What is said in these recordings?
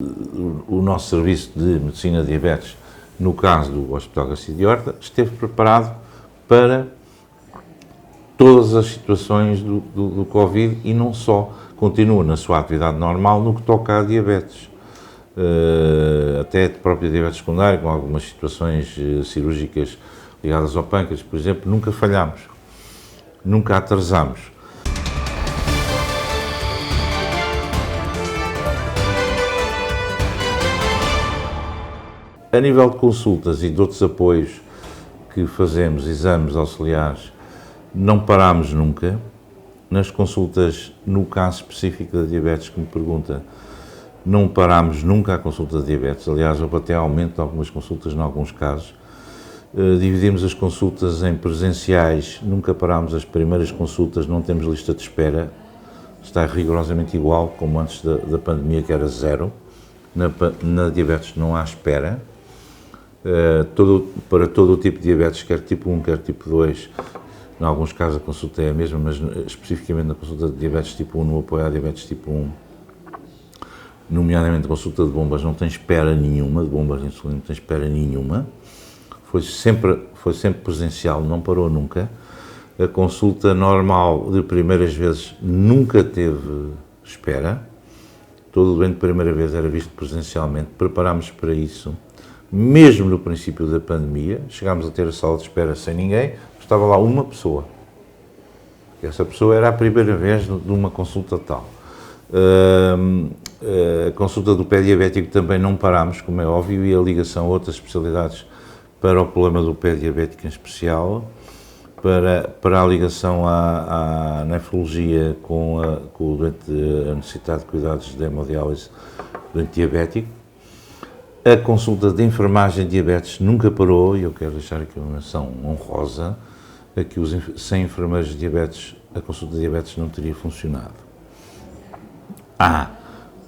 O nosso serviço de medicina de diabetes, no caso do Hospital Garcia de Horta, esteve preparado para todas as situações do Covid e não só, continua na sua atividade normal no que toca a diabetes. Até a própria diabetes secundária, com algumas situações cirúrgicas ligadas ao pâncreas, por exemplo, nunca falhamos, nunca atrasamos. A nível de consultas e de outros apoios que fazemos, exames auxiliares, não paramos nunca. Nas consultas, no caso específico da diabetes que me pergunta, não paramos nunca a consulta de diabetes. Aliás, houve até aumento de algumas consultas em alguns casos. Dividimos as consultas em presenciais, nunca paramos as primeiras consultas, não temos lista de espera. Está rigorosamente igual como antes da pandemia, que era zero. Na diabetes não há espera. Para todo o tipo de diabetes, quer tipo 1, quer tipo 2, em alguns casos a consulta é a mesma, mas especificamente na consulta de diabetes tipo 1, no apoio à diabetes tipo 1, nomeadamente a consulta de bombas, não tem espera nenhuma, de bombas de insulina não tem espera nenhuma, foi sempre presencial, não parou nunca. A consulta normal de primeiras vezes nunca teve espera, todo doente de primeira vez era visto presencialmente, preparámos para isso. Mesmo no princípio da pandemia, chegámos a ter a sala de espera sem ninguém, estava lá uma pessoa. Essa pessoa era a primeira vez de uma consulta tal. A consulta do pé diabético também não parámos, como é óbvio, e a ligação a outras especialidades para o problema do pé diabético em especial, para a ligação à nefrologia com o doente a necessitar de cuidados de hemodiálise, doente diabético. A consulta de enfermagem de diabetes nunca parou, e eu quero deixar aqui uma menção honrosa, a que sem enfermeiros de diabetes, a consulta de diabetes não teria funcionado. Há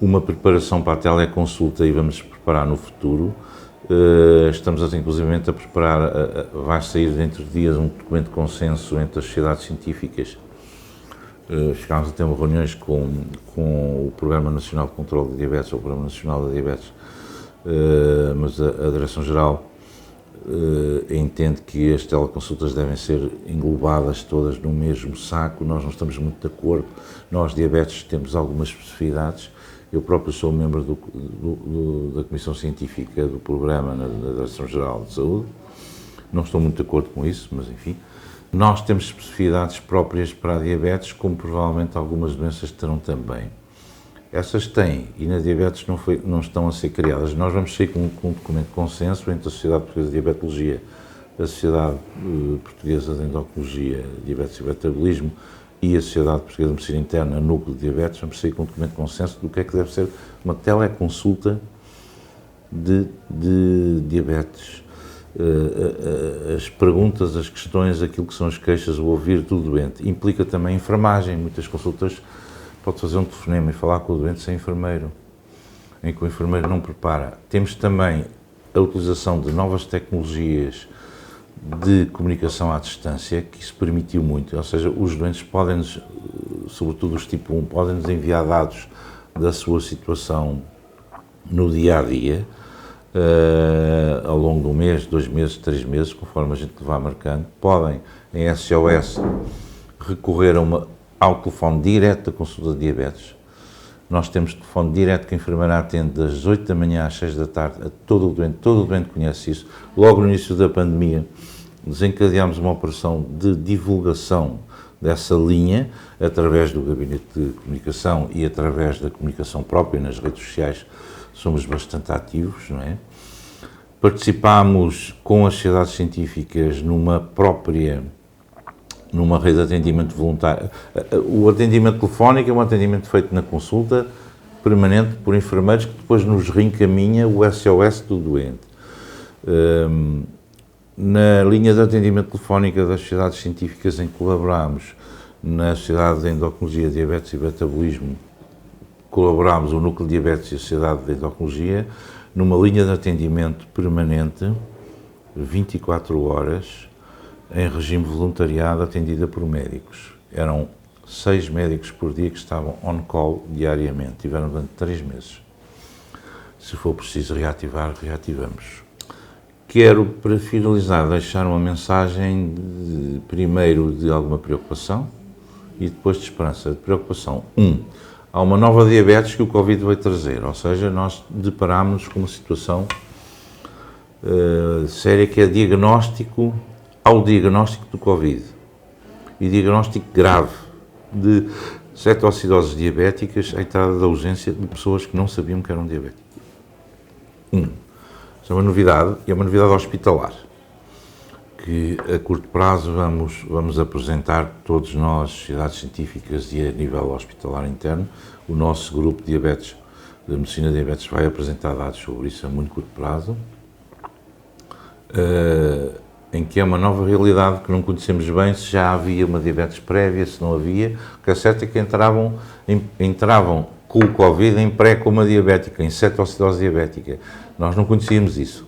uma preparação para a teleconsulta e vamos preparar no futuro. Estamos inclusivamente a preparar, vai sair dentro de dias um documento de consenso entre as sociedades científicas. Chegámos a ter reuniões com o Programa Nacional de Controlo de Diabetes, ou o Programa Nacional de Diabetes, mas a Direção-Geral entende que as teleconsultas devem ser englobadas todas no mesmo saco. Nós não estamos muito de acordo. Nós, diabetes, temos algumas especificidades. Eu próprio sou membro da Comissão Científica do Programa na Direção-Geral de Saúde. Não estou muito de acordo com isso, mas enfim. Nós temos especificidades próprias para a diabetes, como provavelmente algumas doenças terão também. Essas têm, e na diabetes não estão a ser criadas. Nós vamos sair com um documento de consenso entre a Sociedade Portuguesa de Diabetologia, a Sociedade Portuguesa de Endocrinologia, Diabetes e Metabolismo e a Sociedade Portuguesa de Medicina Interna, Núcleo de Diabetes. Vamos sair com um documento de consenso do que é que deve ser uma teleconsulta de diabetes. As perguntas, as questões, aquilo que são as queixas, o ouvir do doente. Implica também enfermagem. Muitas consultas pode fazer um telefonema e falar com o doente sem enfermeiro, em que o enfermeiro não prepara. Temos também a utilização de novas tecnologias de comunicação à distância, que isso permitiu muito, ou seja, os doentes podem-nos, sobretudo os tipo 1, podem-nos enviar dados da sua situação no dia-a-dia, ao longo de um mês, 2 meses, 3 meses, conforme a gente vá marcando. Podem, em SOS, recorrer ao telefone direto da consulta de diabetes. Nós temos telefone direto que a enfermeira atende das 8 da manhã às 6 da tarde a todo o doente conhece isso. Logo no início da pandemia, desencadeámos uma operação de divulgação dessa linha, através do gabinete de comunicação e através da comunicação própria nas redes sociais, somos bastante ativos, não é? Participámos com as sociedades científicas numa rede de atendimento voluntário. O atendimento telefónico é um atendimento feito na consulta permanente por enfermeiros que depois nos reencaminha o SOS do doente. Na linha de atendimento telefónico das sociedades científicas em que colaborámos, na Sociedade de Endocrinologia, Diabetes e Metabolismo, colaborámos o Núcleo de Diabetes e a Sociedade de Endocrinologia, numa linha de atendimento permanente, 24 horas, em regime voluntariado, atendida por médicos. Eram 6 médicos por dia que estavam on-call diariamente, tiveram durante 3 meses. se for preciso reativar, reativamos. Quero, para finalizar, deixar uma mensagem primeiro de alguma preocupação e depois de esperança. De preocupação, há uma nova diabetes que o Covid veio trazer, ou seja, nós deparámos com uma situação séria que é diagnóstico do Covid e diagnóstico grave de cetoacidoses diabéticas, a entrada da urgência de pessoas que não sabiam que eram diabéticas. Isso é uma novidade, e é uma novidade hospitalar, que a curto prazo vamos apresentar todos nós, sociedades científicas e a nível hospitalar interno. O nosso grupo de diabetes, de medicina de diabetes, vai apresentar dados sobre isso a muito curto prazo, em que é uma nova realidade que não conhecemos bem, se já havia uma diabetes prévia, se não havia. O que é certo é que entravam com o Covid em pré-coma diabética, em cetoacidose diabética. Nós não conhecíamos isso.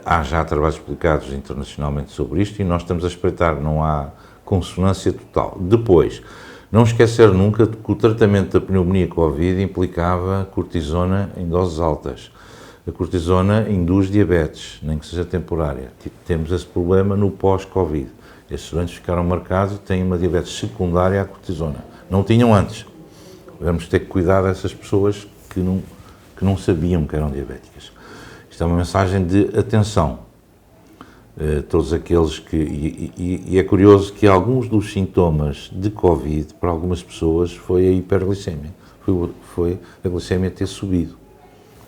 Há já trabalhos publicados internacionalmente sobre isto e nós estamos a espreitar, não há consonância total. Depois, não esquecer nunca que o tratamento da pneumonia Covid implicava cortisona em doses altas. A cortisona induz diabetes, nem que seja temporária. Temos esse problema no pós-Covid. Estes doentes ficaram marcados e têm uma diabetes secundária à cortisona. Não tinham antes. Vamos ter que cuidar dessas pessoas que não sabiam que eram diabéticas. Isto é uma mensagem de atenção. Todos aqueles que... E é curioso que alguns dos sintomas de Covid, para algumas pessoas, foi a hiperglicemia. Foi a glicemia ter subido,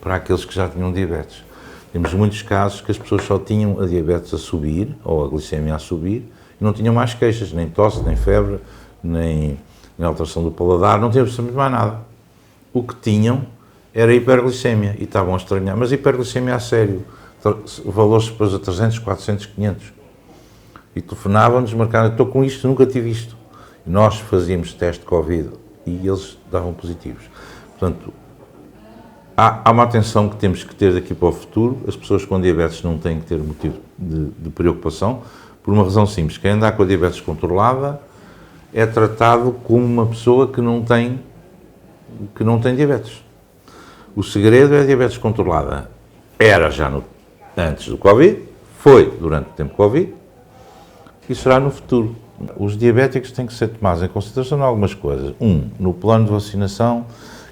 para aqueles que já tinham diabetes. Temos muitos casos que as pessoas só tinham a diabetes a subir, ou a glicemia a subir, e não tinham mais queixas, nem tosse, nem febre, nem alteração do paladar, não tinham absolutamente mais nada. O que tinham era hiperglicemia, e estavam a estranhar, mas hiperglicemia a sério, valores depois a 300, 400, 500. E telefonavam-nos, marcaram, estou com isto, nunca tive isto. E nós fazíamos teste de Covid e eles davam positivos. Portanto, há uma atenção que temos que ter daqui para o futuro. As pessoas com diabetes não têm que ter motivo de preocupação, por uma razão simples. Quem andar com a diabetes controlada é tratado como uma pessoa que não tem diabetes. O segredo é a diabetes controlada. Era já antes do Covid, foi durante o tempo Covid e será no futuro. Os diabéticos têm que ser tomados em consideração em algumas coisas. No plano de vacinação,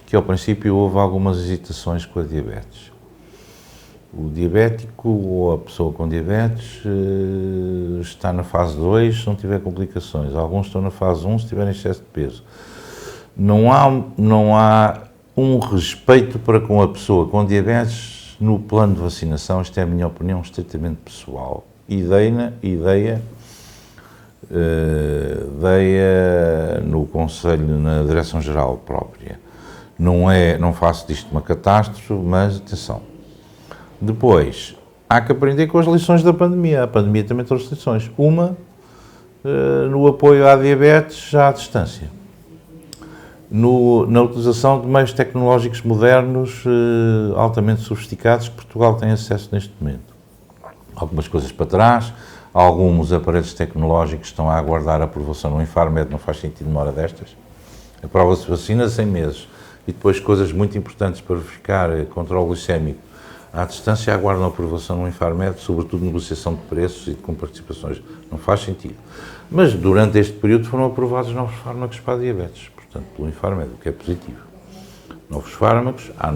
que ao princípio houve algumas hesitações com a diabetes. O diabético ou a pessoa com diabetes está na fase 2 se não tiver complicações. Alguns estão na fase 1 se tiverem excesso de peso. Não há um respeito para com a pessoa com diabetes no plano de vacinação. Isto é a minha opinião estritamente pessoal. Ideia no Conselho, na Direção-Geral própria. Não faço disto uma catástrofe, mas atenção. Depois, há que aprender com as lições da pandemia. A pandemia também trouxe lições. Uma, no apoio à diabetes já à distância. Na utilização de meios tecnológicos modernos, altamente sofisticados, que Portugal tem acesso neste momento. Algumas coisas para trás, alguns aparelhos tecnológicos estão a aguardar a aprovação no Infarmed, não faz sentido numa hora destas. Aprova-se vacinas em meses. E depois coisas muito importantes para verificar controle glicémico à distância aguardam a aprovação no Infarmed, sobretudo negociação de preços e de comparticipações. Não faz sentido. Mas durante este período foram aprovados novos fármacos para a diabetes, portanto, pelo Infarmed, o que é positivo. Novos fármacos, há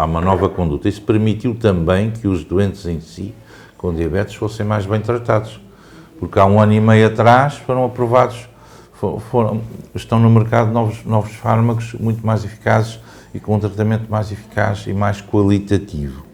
uma nova conduta. Isso permitiu também que os doentes em si, com diabetes, fossem mais bem tratados. Porque há 1 ano e meio atrás foram aprovados, estão no mercado novos fármacos muito mais eficazes e com um tratamento mais eficaz e mais qualitativo.